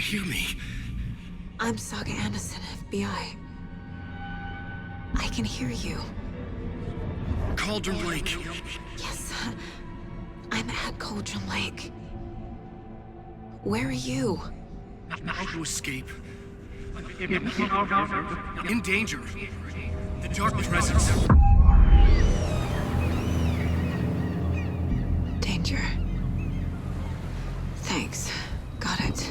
hear me? I'm Saga Anderson, FBI. I can hear you. Cauldron Lake. Yes, I'm at Cauldron Lake. Where are you? How to escape? In danger. The dark presence. Danger. Thanks. Got it.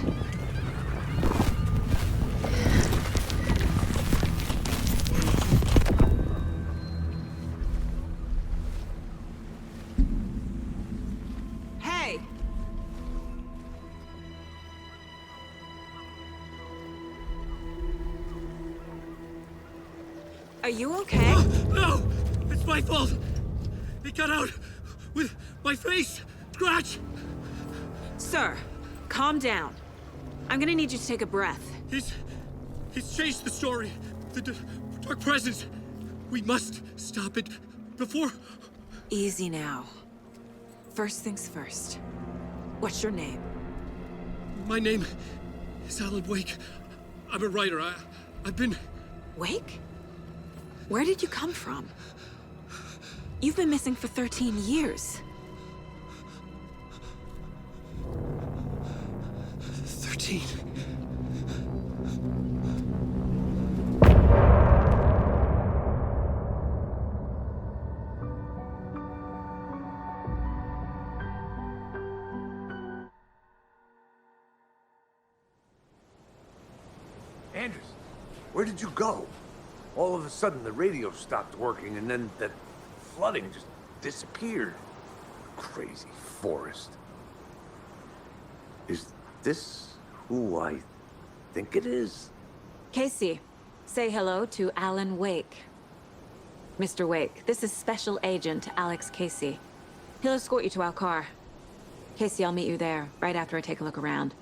Hey! Are you okay? No! It's my fault! It got out with my face! Scratch! Sir, calm down. I'm gonna need you to take a breath. He's changed the story. The dark presence. We must stop it before... Easy now. First things first. What's your name? My name is Alan Wake. I'm a writer. I've been... Wake? Where did you come from? You've been missing for 13 years. 13. Anders, where did you go? All of a sudden, the radio stopped working, and then that flooding just disappeared. Crazy forest. Is this who I think it is? Casey, say hello to Alan Wake. Mr. Wake, this is Special Agent Alex Casey. He'll escort you to our car. Casey, I'll meet you there, right after I take a look around.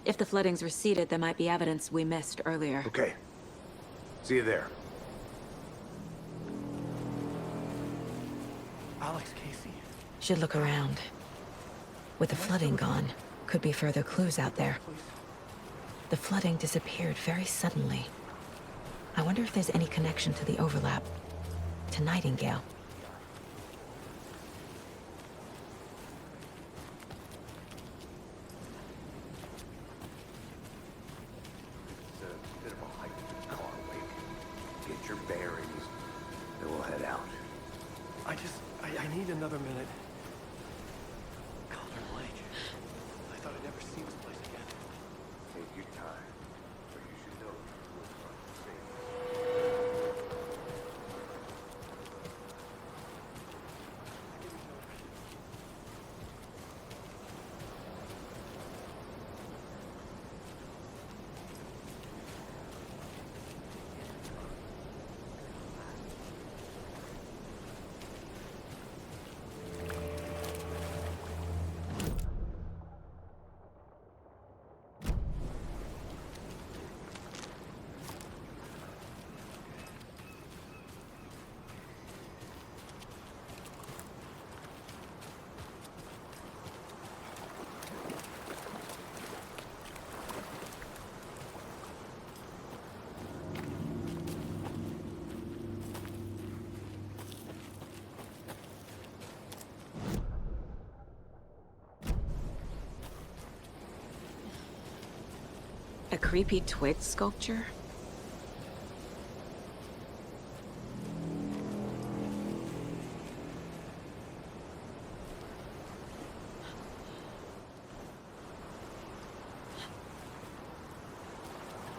If the flooding's receded, there might be evidence we missed earlier. Okay. See you there. Alex Casey. Should look around. With the flooding gone, could be further clues out there. The flooding disappeared very suddenly. I wonder if there's any connection to the overlap. To Nightingale. It's a bit of a hike to the car, Wake. Get your bearings, then we'll head out. I need another minute. Cauldron Lake. I thought I'd never see this place again. Take your time, but you should know we're safe. A creepy twig sculpture?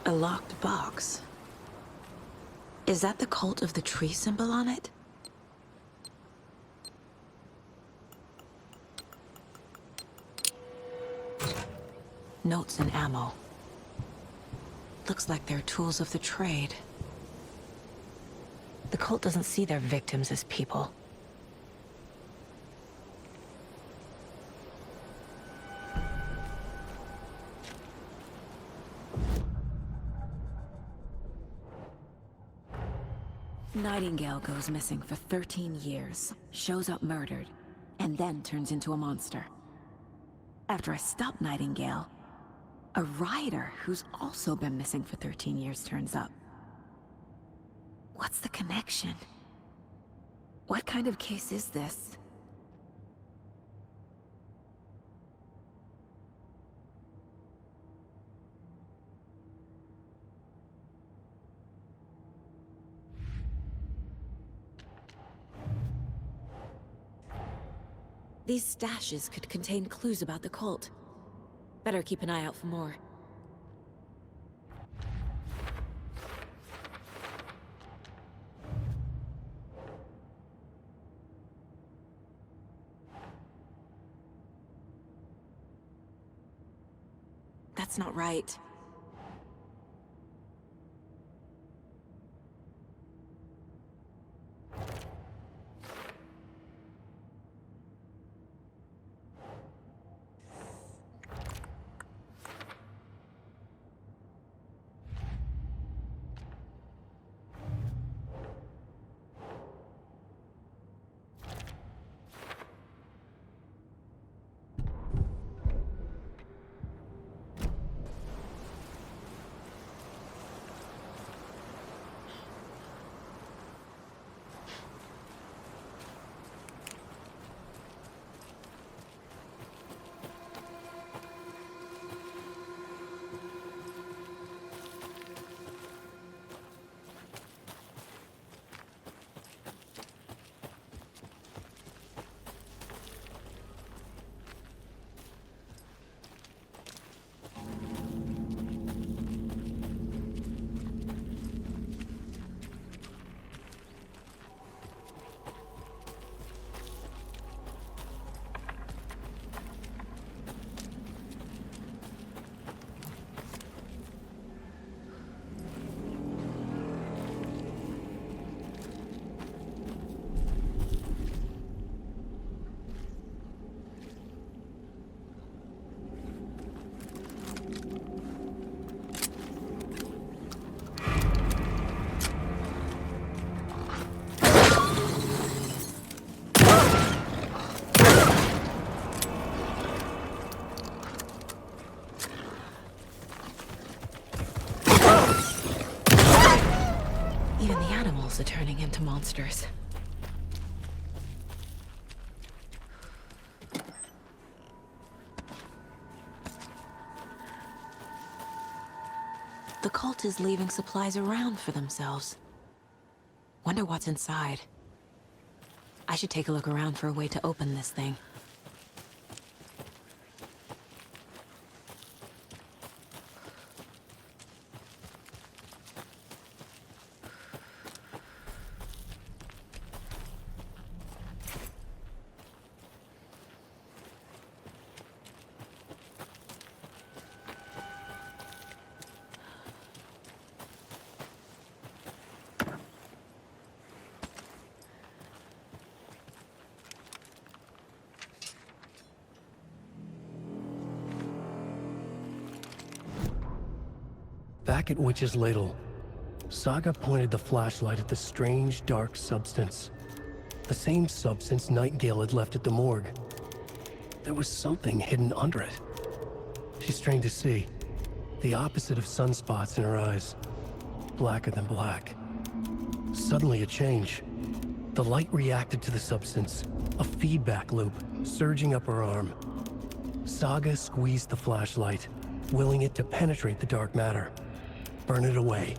A locked box. Is that the cult of the tree symbol on it? Notes and ammo. Looks like they're tools of the trade. The cult doesn't see their victims as people. Nightingale goes missing for 13 years, shows up murdered, and then turns into a monster. After I stop Nightingale, A rider who's also been missing for 13 years turns up. What's the connection? What kind of case is this? These stashes could contain clues about the cult. Better keep an eye out for more. That's not right. Even the animals are turning into monsters. The cult is leaving supplies around for themselves. Wonder what's inside. I should take a look around for a way to open this thing. Back at Witch's Ladle, Saga pointed the flashlight at the strange, dark substance. The same substance Nightingale had left at the morgue. There was something hidden under it. She strained to see. The opposite of sunspots in her eyes. Blacker than black. Suddenly a change. The light reacted to the substance. A feedback loop, surging up her arm. Saga squeezed the flashlight, willing it to penetrate the dark matter. Burn it away.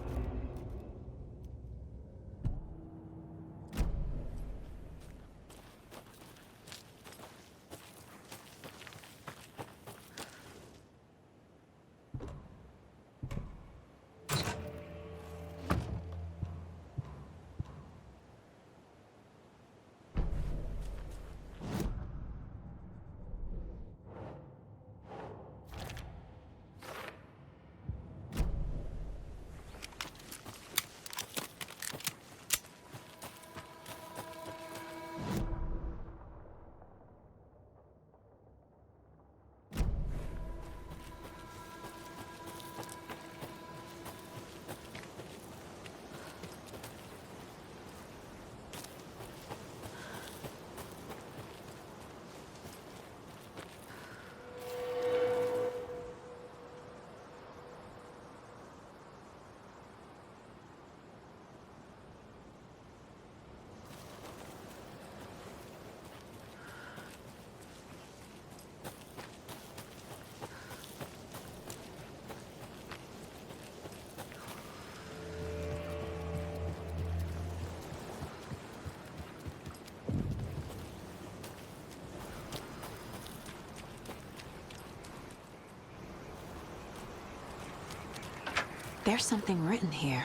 There's something written here.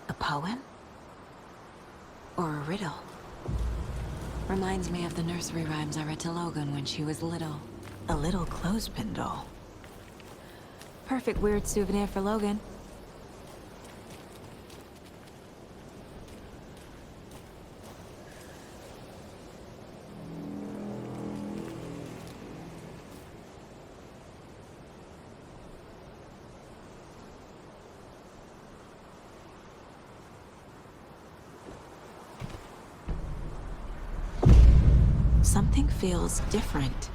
A poem? Or a riddle? Reminds me of the nursery rhymes I read to Logan when she was little. A little clothespin doll. Perfect weird souvenir for Logan. Something feels different.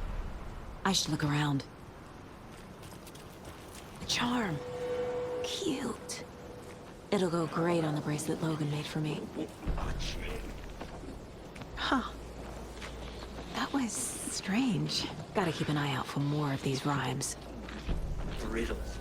I should look around. A charm. Cute. It'll go great on the bracelet Logan made for me. Huh. That was strange. Gotta keep an eye out for more of these rhymes. Riddles.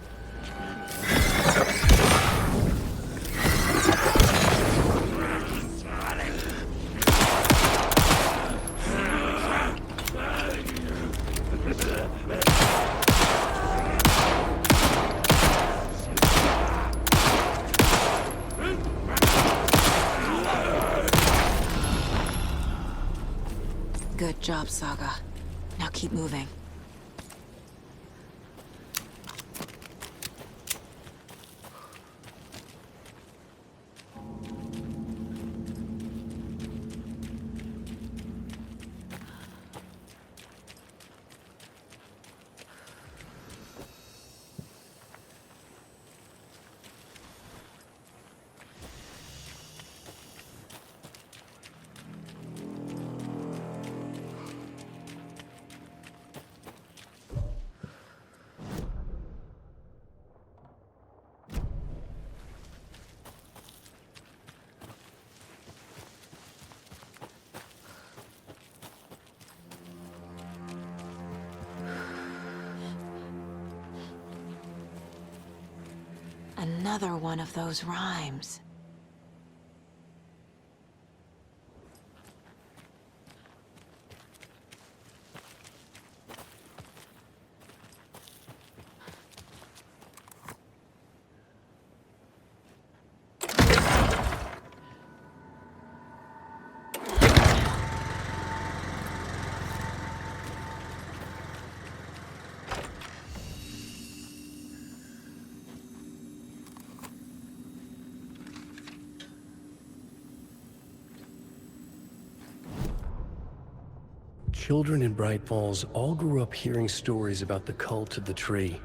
Good job, Saga. Now keep moving. Another one of those rhymes. Children in Bright Falls all grew up hearing stories about the cult of the tree.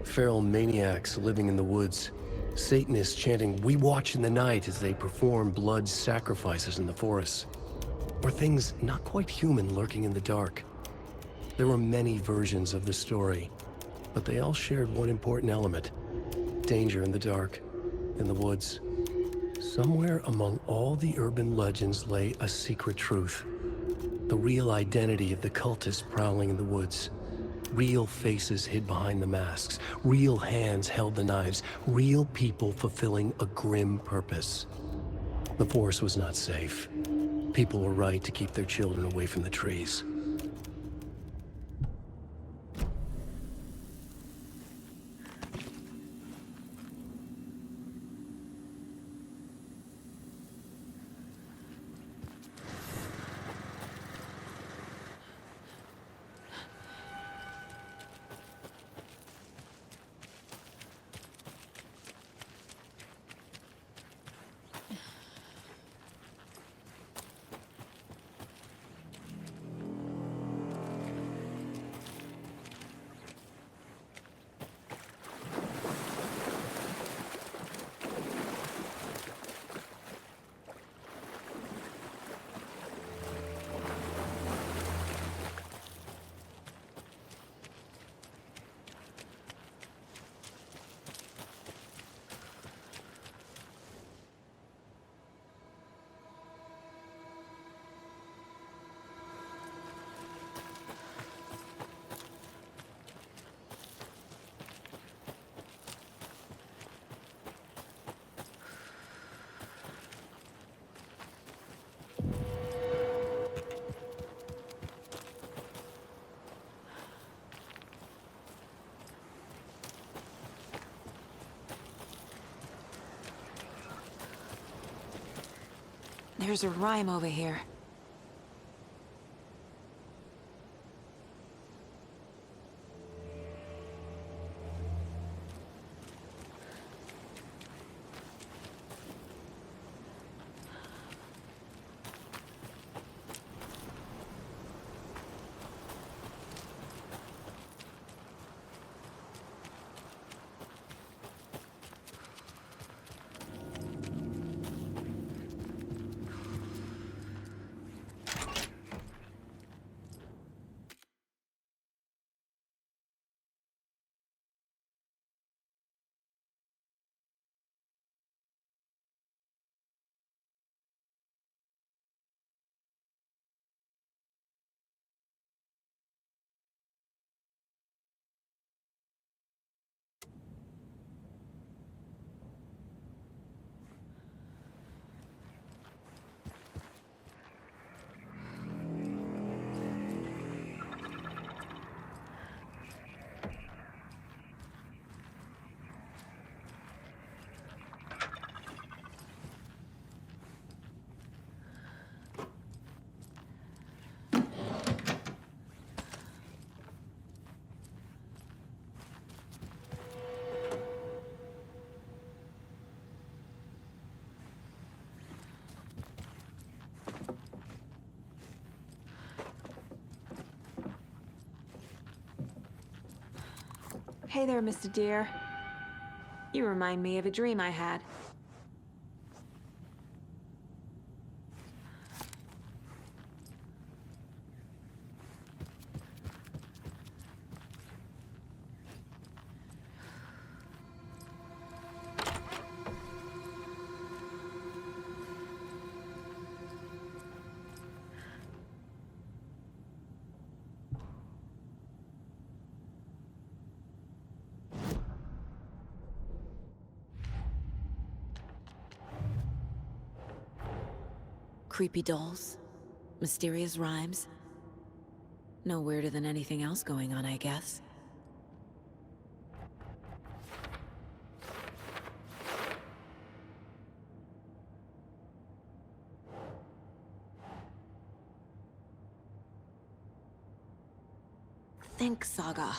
Feral maniacs living in the woods. Satanists chanting, "We watch in the night," as they perform blood sacrifices in the forests. Or things not quite human lurking in the dark. There were many versions of the story, but they all shared one important element. Danger in the dark, in the woods. Somewhere among all the urban legends lay a secret truth. The real identity of the cultists prowling in the woods. Real faces hid behind the masks. Real hands held the knives. Real people fulfilling a grim purpose. The forest was not safe. People were right to keep their children away from the trees. There's a rhyme over here. Hey there, Mr. Deer. You remind me of a dream I had. Creepy dolls, mysterious rhymes. No weirder than anything else going on, I guess. Think, Saga.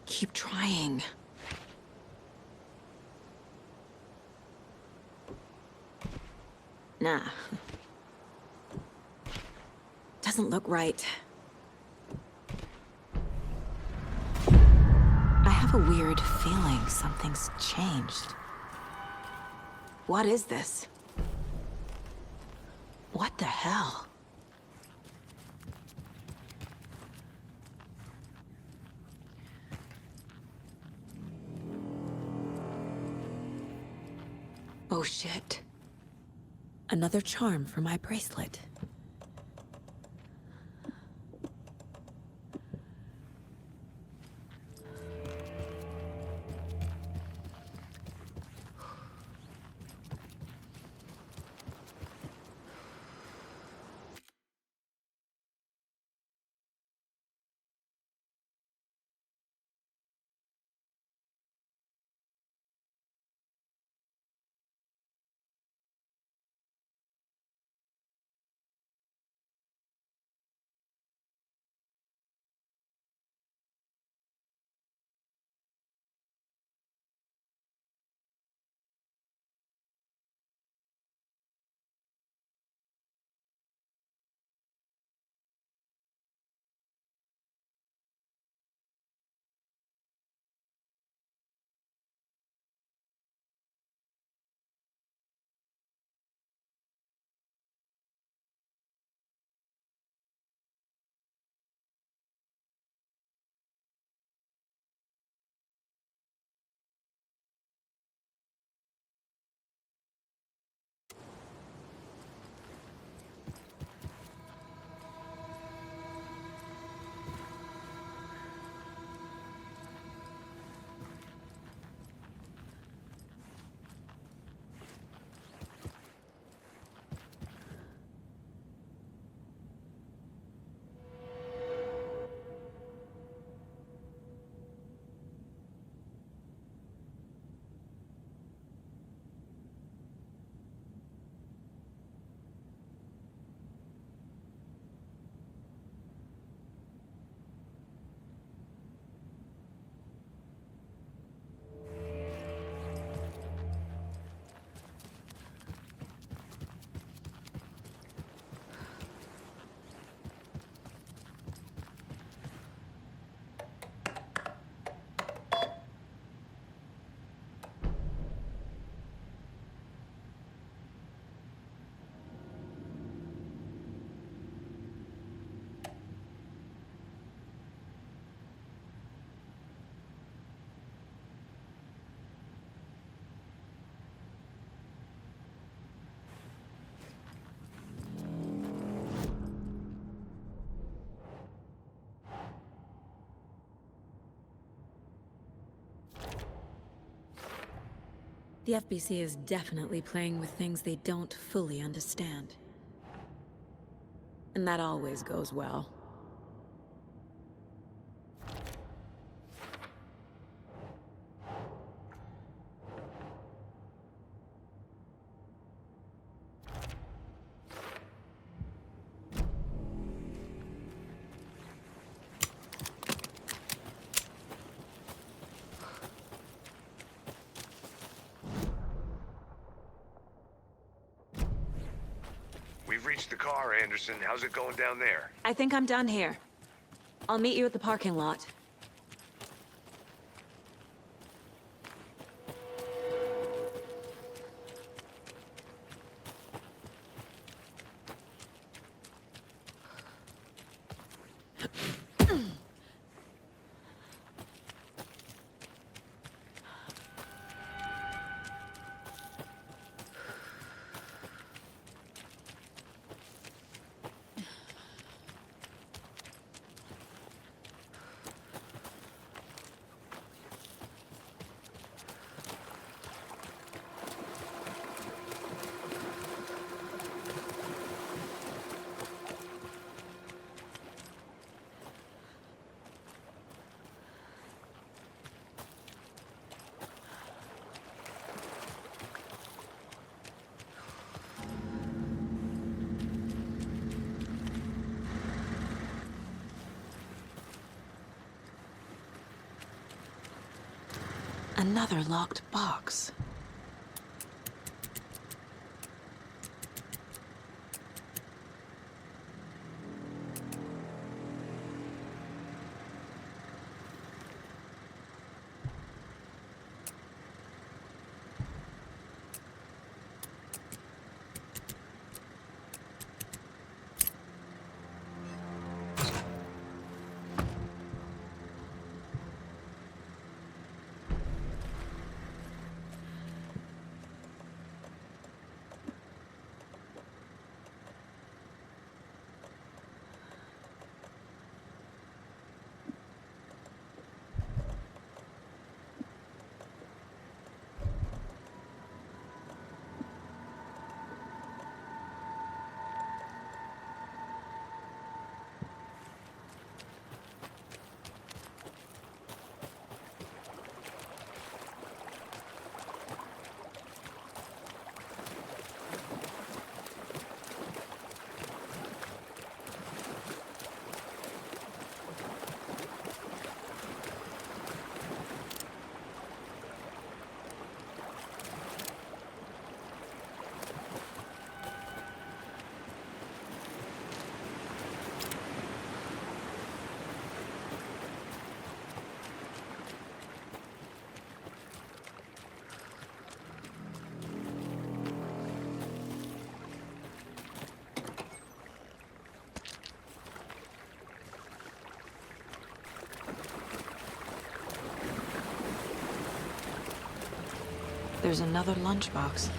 Keep trying. Nah. Doesn't look right. have a weird feeling something's changed. What is this? What the hell? Oh shit. Another charm for my bracelet. The FBC is definitely playing with things they don't fully understand. And that always goes well. We've reached the car, Anderson. How's it going down there? I think I'm done here. I'll meet you at the parking lot. Another locked box. There's another lunchbox.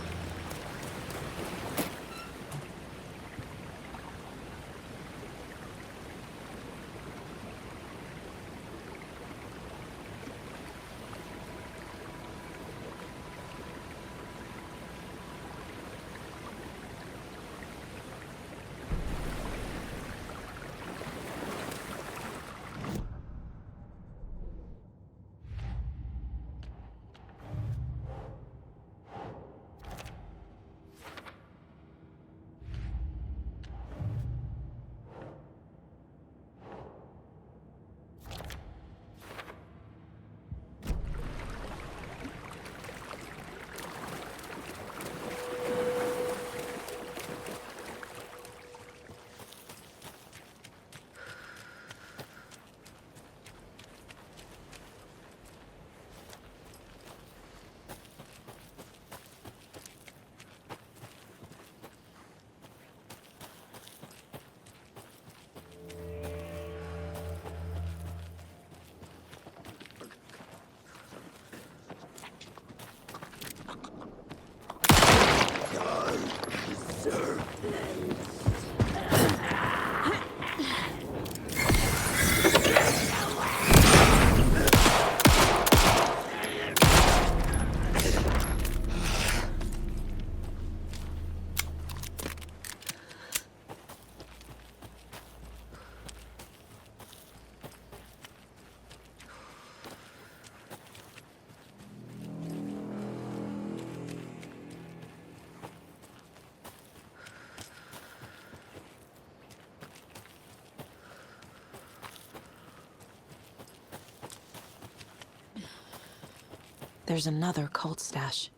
There's another cult stash.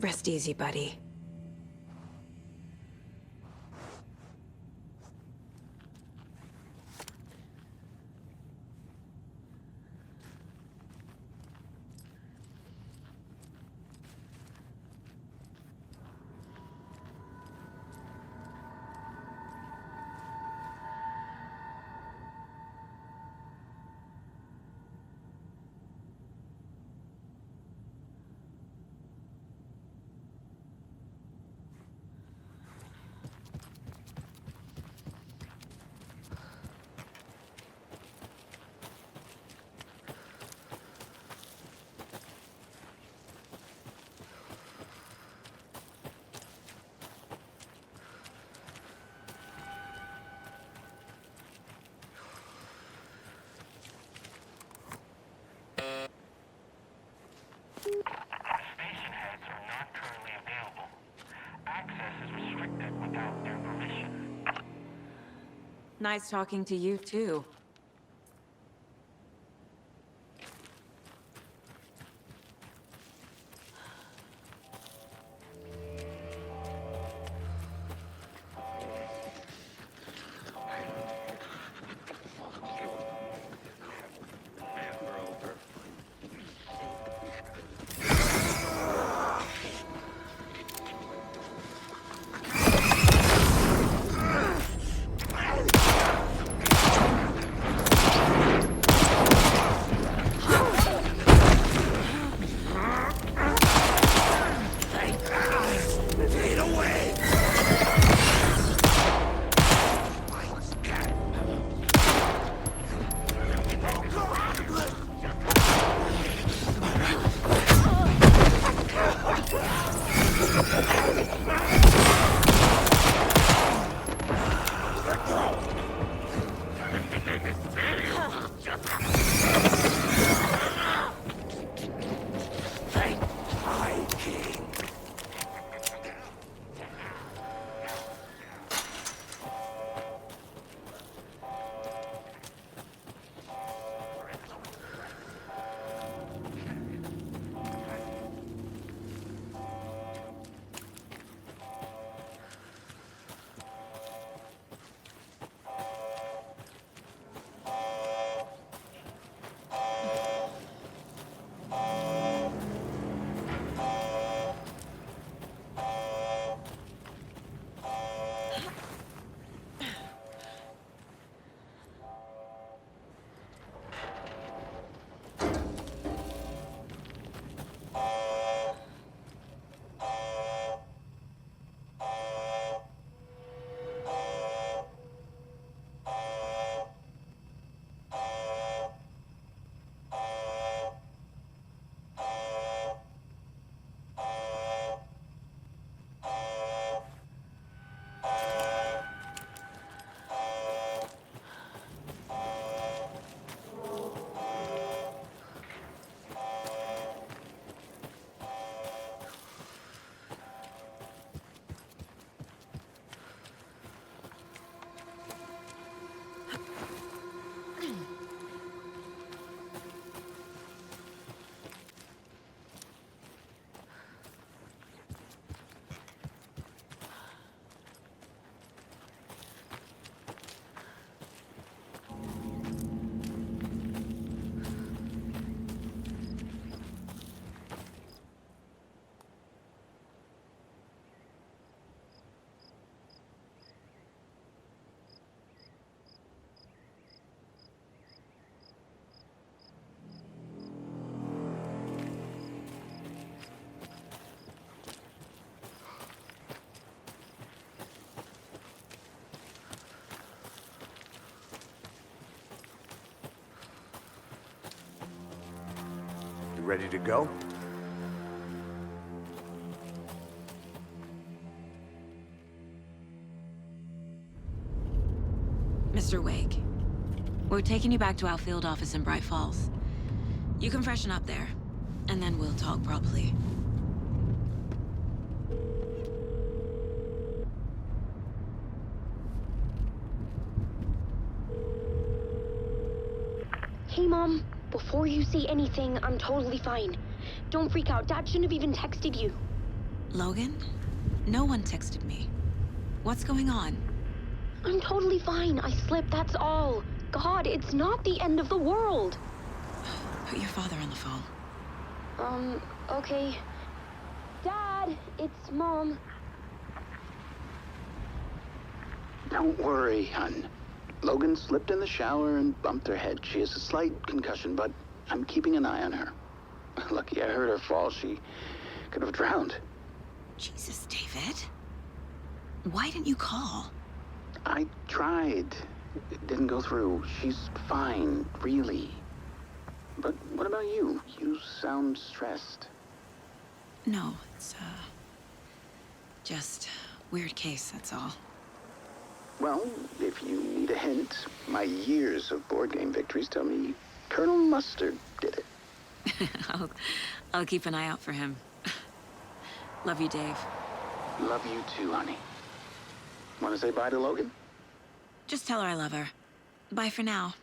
Rest easy, buddy. Station heads are not currently available. Access is restricted without their permission. Nice talking to you, too. You ready to go? Mr. Wake, we're taking you back to our field office in Bright Falls. You can freshen up there, and then we'll talk properly. Hey, Mom. Before you say anything, I'm totally fine. Don't freak out. Dad shouldn't have even texted you. Logan? No one texted me. What's going on? I'm totally fine. I slipped, that's all. God, it's not the end of the world. Put your father on the phone. Okay. Dad, it's Mom. Don't worry, hon. Logan slipped in the shower and bumped her head. She has a slight concussion, but I'm keeping an eye on her. Lucky I heard her fall. She could have drowned. Jesus, David. Why didn't you call? I tried. It didn't go through. She's fine, really. But what about you? You sound stressed. No, it's, just weird case, that's all. Well, if you need a hint, my years of board game victories tell me Colonel Mustard did it. I'll keep an eye out for him. Love you, Dave. Love you too, honey. Want to say bye to Logan? Just tell her I love her. Bye for now.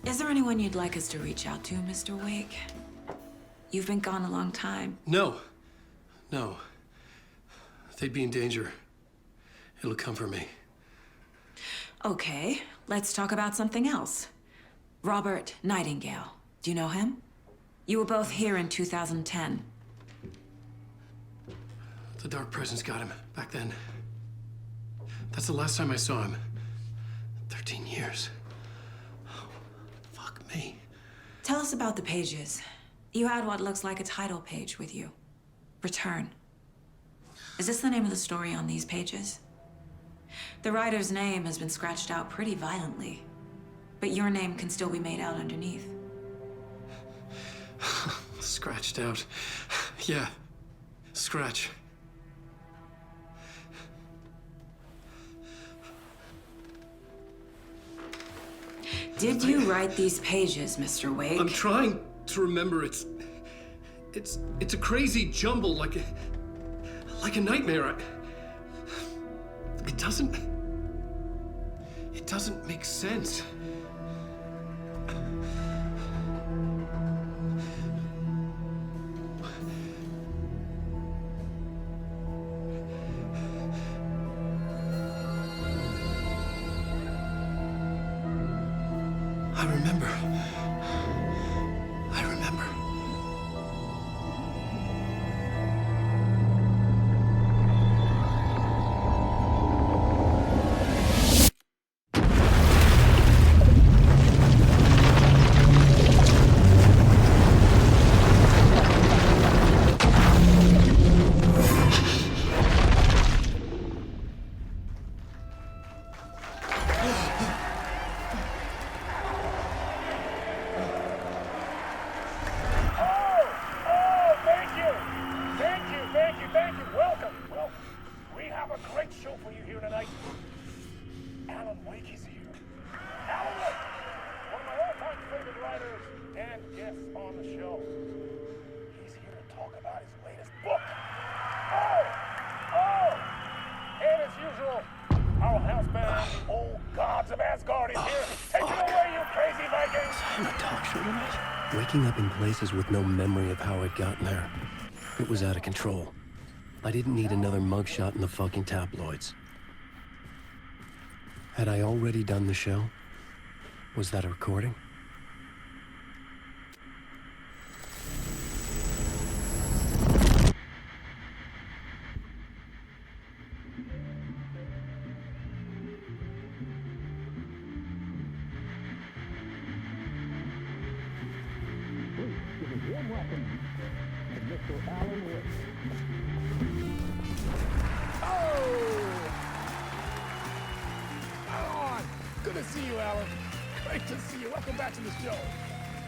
Is there anyone you'd like us to reach out to, Mr. Wake? You've been gone a long time. No. No. They'd be in danger. It'll come for me. Okay, let's talk about something else. Robert Nightingale. Do you know him? You were both here in 2010. The Dark Presence got him back then. That's the last time I saw him. 13 years. Oh, fuck me. Tell us about the pages. You had what looks like a title page with you. Return. Is this the name of the story on these pages? The writer's name has been scratched out pretty violently, but your name can still be made out underneath. Scratched out. Yeah. Scratch. Did you write these pages, Mr. Wake? I'm trying to remember. It's a crazy jumble, like a nightmare. It doesn't make sense. I remember. Thank you. Welcome. Well, we have a great show for you here tonight. Alan Wake is here. Alan Wake, one of my all-time favorite writers and guests on the show. He's here to talk about his latest book. And as usual, our house band, the old gods of Asgard, is here. Take it away, you crazy Vikings! I'm a talk show tonight. Waking up in places with no memory of how I'd gotten there. It was out of control. I didn't need another mugshot in the fucking tabloids. Had I already done the show? Was that a recording? Good to see you, Alan. Great to see you. Welcome back to the show.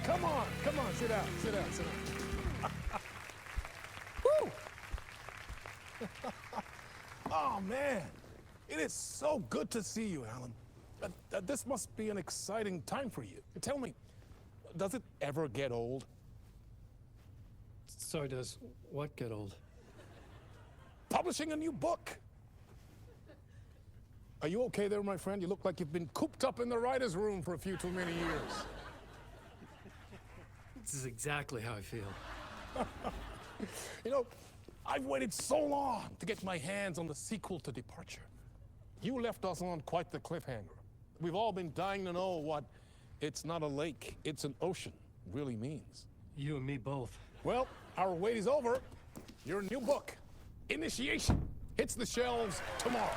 Come on, sit down. Woo! Oh, man. It is so good to see you, Alan. This must be an exciting time for you. Tell me, does it ever get old? So does what get old? Publishing a new book. Are you okay there, my friend? You look like you've been cooped up in the writer's room for a few too many years. This is exactly how I feel. You know, I've waited so long to get my hands on the sequel to Departure. You left us on quite the cliffhanger. We've all been dying to know what "it's not a lake, it's an ocean" really means. You and me both. Well, our wait is over. Your new book, Initiation, hits the shelves tomorrow.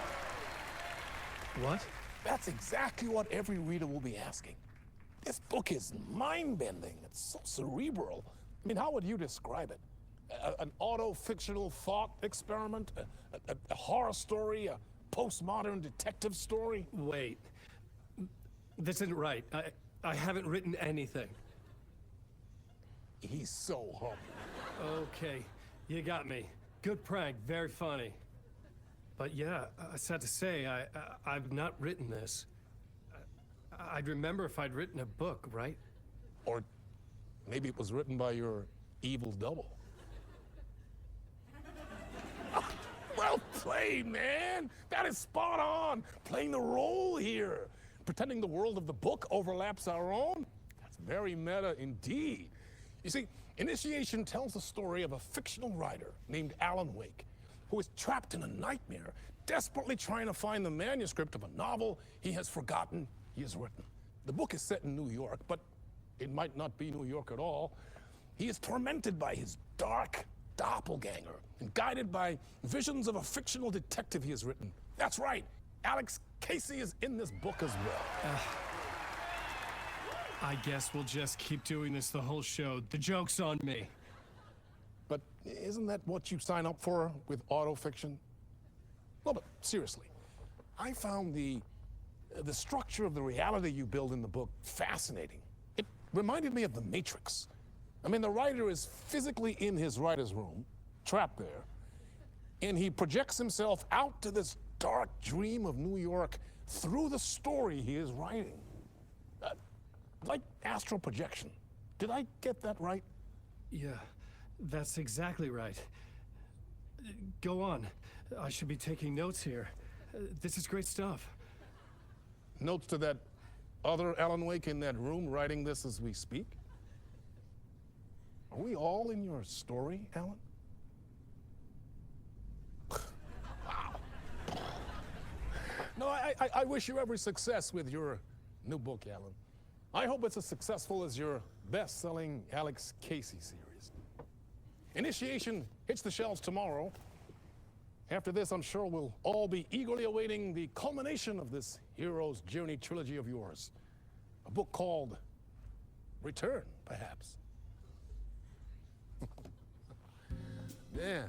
What? That's exactly what every reader will be asking. This book is mind-bending. It's so cerebral. I mean, how would you describe it? An auto-fictional thought experiment? A horror story? A postmodern detective story? Wait. This isn't right. I haven't written anything. He's so humble. Okay, you got me. Good prank, very funny. But yeah, sad to say, I've not written this. I'd remember if I'd written a book, right? Or maybe it was written by your evil double. Well played, man! That is spot on! Playing the role here. Pretending the world of the book overlaps our own? That's very meta indeed. You see, Initiation tells the story of a fictional writer named Alan Wake, who is trapped in a nightmare, desperately trying to find the manuscript of a novel he has forgotten he has written. The book is set in New York, but it might not be New York at all. He is tormented by his dark, doppelganger and guided by visions of a fictional detective he has written. That's right, Alex Casey is in this book as well. I guess we'll just keep doing this the whole show. The joke's on me. But isn't that what you sign up for with autofiction? No, but seriously, I found the structure of the reality you build in the book fascinating. It reminded me of The Matrix. I mean, the writer is physically in his writer's room, trapped there, and he projects himself out to this dark dream of New York through the story he is writing. Like astral projection. Did I get that right? Yeah, that's exactly right. Go on. I should be taking notes here. This is great stuff. Notes to that other Alan Wake in that room writing this as we speak? Are we all in your story, Alan? Wow. No, I wish you every success with your new book, Alan. I hope it's as successful as your best-selling Alex Casey series. Initiation hits the shelves tomorrow. After this, I'm sure we'll all be eagerly awaiting the culmination of this hero's journey trilogy of yours. A book called Return, perhaps. Man,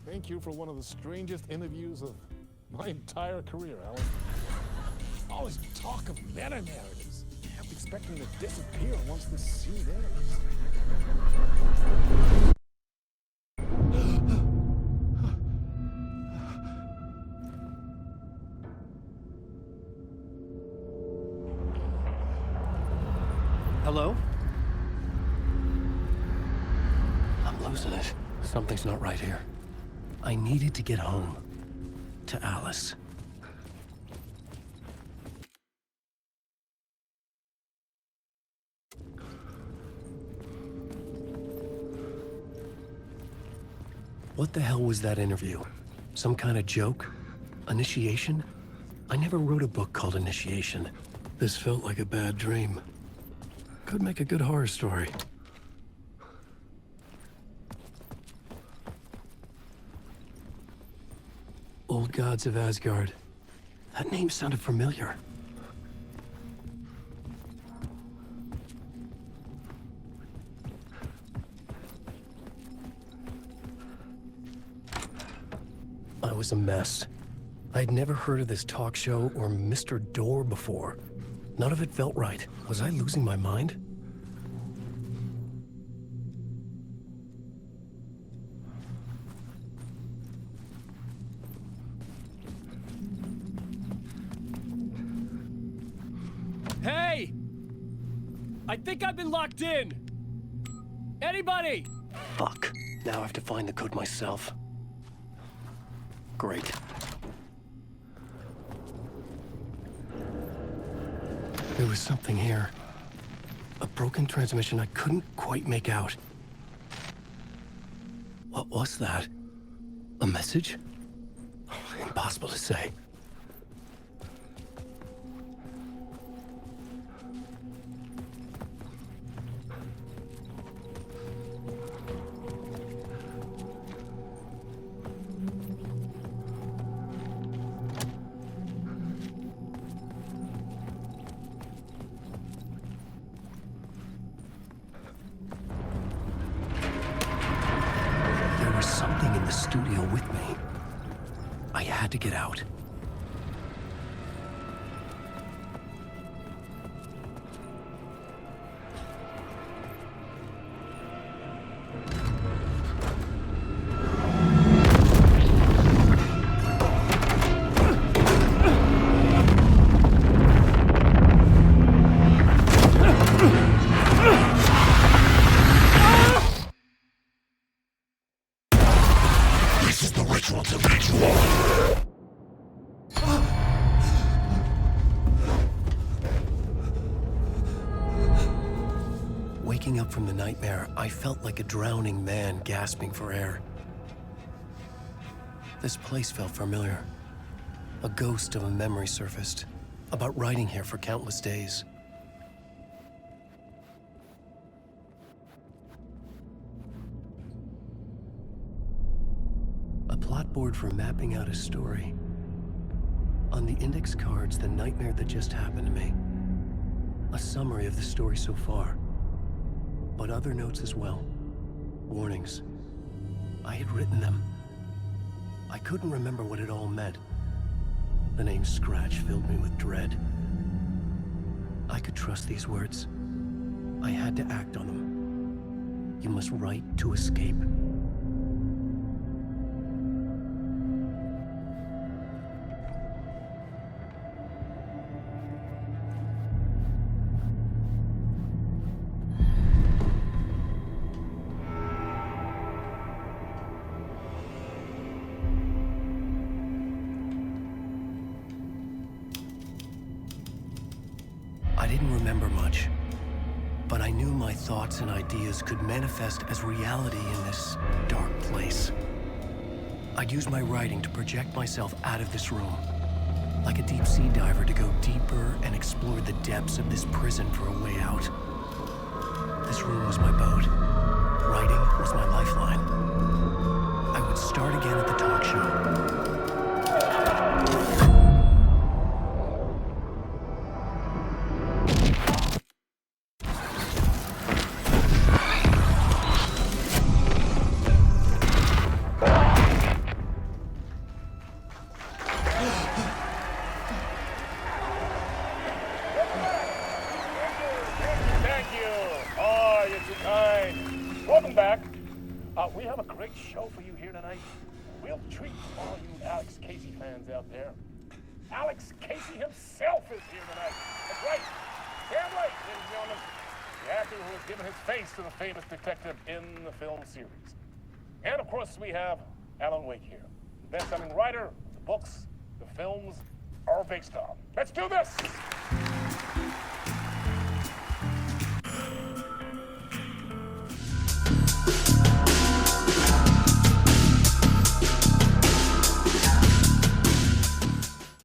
thank you for one of the strangest interviews of my entire career, Alan. Always talk of meta-narratives. I'm expecting to disappear once this scene ends. Hello? I'm losing it. Something's not right here. I needed to get home. To Alice. What the hell was that interview? Some kind of joke? Initiation? I never wrote a book called Initiation. This felt like a bad dream. Could make a good horror story. Old Gods of Asgard. That name sounded familiar. I was a mess. I'd never heard of this talk show or Mr. Door before. None of it felt right. Was I losing my mind? Hey! I think I've been locked in! Anybody? Fuck. Now I have to find the code myself. Great. There was something here. A broken transmission I couldn't quite make out. What was that? A message? Impossible to say. Studio with me. I had to get out. Waking up from the nightmare, I felt like a drowning man gasping for air. This place felt familiar. A ghost of a memory surfaced, about writing here for countless days. plot board for mapping out a story. On the index cards, the nightmare that just happened to me. A summary of the story so far. But other notes as well. Warnings. I had written them. I couldn't remember what it all meant. The name Scratch filled me with dread. I could trust these words. I had to act on them. You must write to escape. I didn't remember much, but I knew my thoughts and ideas could manifest as reality in this dark place. I'd use my writing to project myself out of this room, like a deep sea diver to go deeper and explore the depths of this prison for a way out. This room was my boat. Writing was my lifeline. I would start again at the talk show. Welcome back. We have a great show for you here tonight. Real treat for all you Alex Casey fans out there. Alex Casey himself is here tonight. That's right. Damn right, ladies and gentlemen. The actor who has given his face to the famous detective in the film series. And of course, we have Alan Wake here, the best-selling writer the books, the films are based on. Let's do this!